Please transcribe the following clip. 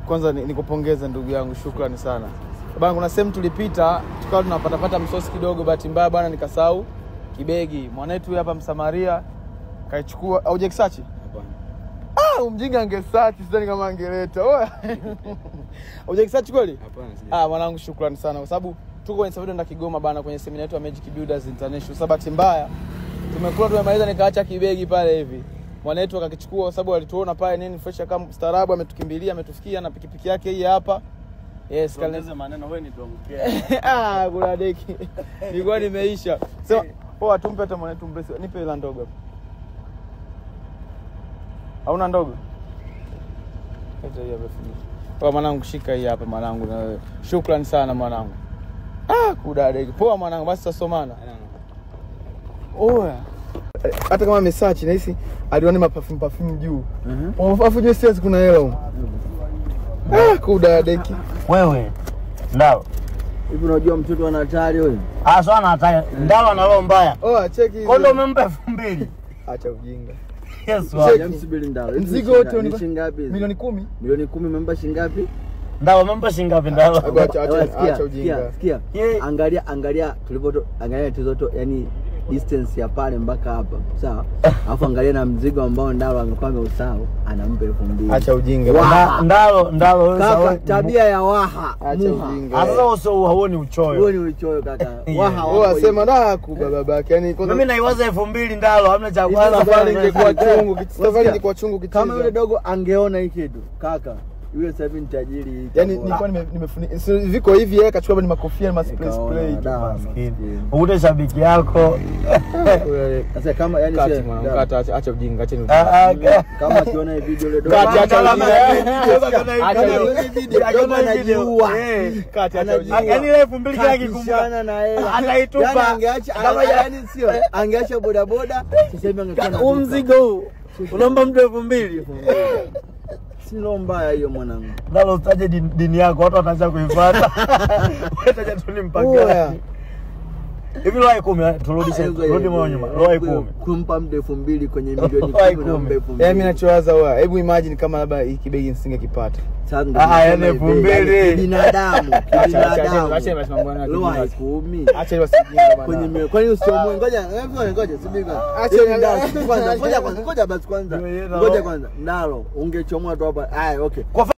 Kwanza nikupongeza ndugu yangu, shukrani sana. Bwana kuna sehemu tulipita, tukawa tunapata msosi kidogo, bahati mbaya bwana nikasahau kibegi. Mwanetu hapa Msamaria kaichukua au Jexachi? Hapana. Mjinga angesearch, sidhani kama angeleta. Oya. Au Jexachi kweli? Hapana. Mwanangu shukrani sana kwa sababu tuko kwenye safari enda Kigoma bana kwenye seminar yetu ya Magic Builders International. Sabati mbaya tumemaliza nikaacha kibegi pale hivi. Mwanetu akakichukua kwa sababu alituona pale nini fresh kama mstaarabu, ametukimbilia, ametufikia na pikipiki yake hii hapa. Yes, kaleze maneno wewe ni donkea. Kuna deki. Nilikuwa nimeisha. So, tumpe hata mwanetu mbresi. Nipe ile ndogo hapa. Hauna ndogo? Kaja hii hapa. Mwanangu shika hii hapa mwanangu na wewe. Shukrani sana mwanangu. Kudadeki. Poa mwanangu, basi tutasomana. Oya. Hata kama amesearch na hisi aliona maperfume juu. Afu je siwezi kuna hela huko. Kudadeki. Wewe. Ndao. Hivi unajua mtoto ana hatari wewe? Sana hatari. Ndao ana roho mbaya. Cheki hizo. Kondo umempa 2000. Acha ujinga. Yes, waje msubiri Ndao. Mzigo wote ni shilingi ngapi? Milioni 10. Milioni 10 umempa shilingi ngapi? Ndao umempa shilingi ngapi Ndao? Acha ujinga. Sikia. Angalia angalia tizoto, yani distance ya pale mpaka hapa. Sawa? Alafu angalia na mzigo ambao Ndao amekuwa ameusahau, anampa 2000. Acha ujinga. Ndao kaka, tabia ya waha. Acha ujinga. Sasa usio huoni uchoyo. Huoni uchoyo kaka. Waha sema na babake. Yani mimi naiwaza 2000 Ndao, hamna cha kwanza. Safari ingekuwa chungu, safari ingekuwa chungu kitu. Kama yule dogo angeona hiki kitu, kaka. Yule sasa hivi tajiri. Yani nilikuwa nimefunika viko hivi yeye akachukua ni makofia na spray. Maskini. Ule shabiki yako. Sasa kama yani acha ujinga, acha kama akiona hii video ile dogo. Acha video kama anajua. Acha ujinga. Yani ile 2000 kila kikumbuka na hela. Anaitupa. Angeacha kama yani sio. Angeacha bodaboda, sasa hivi angekuwa mzigo huu. Unaomba mtu 2000. Sio mbaya hiyo mwanangu. Ndalo utaje dini yako, watu wataanza kuifuata. Utaje tu ni mpaka. Hivi roho 10 turudishe, rudi moyo nyuma. Roho 10. Kumpa mde 2000 kwenye milioni 10 na mbe 2000. Mimi ninachowaza wewe, hebu imagine kama labda hiki begi nisingekipata. Yani 2000 binadamu. Acha basi mambo yangu. Roho 10. Acha basi jinga bana. Kwenye mimi. Kwani usiomwe? Ngoja subiri kwanza. Acha kwanza. Ngoja basi kwanza. Ngoja kwanza. Ndalo ungechomoa tu hapa. Okay.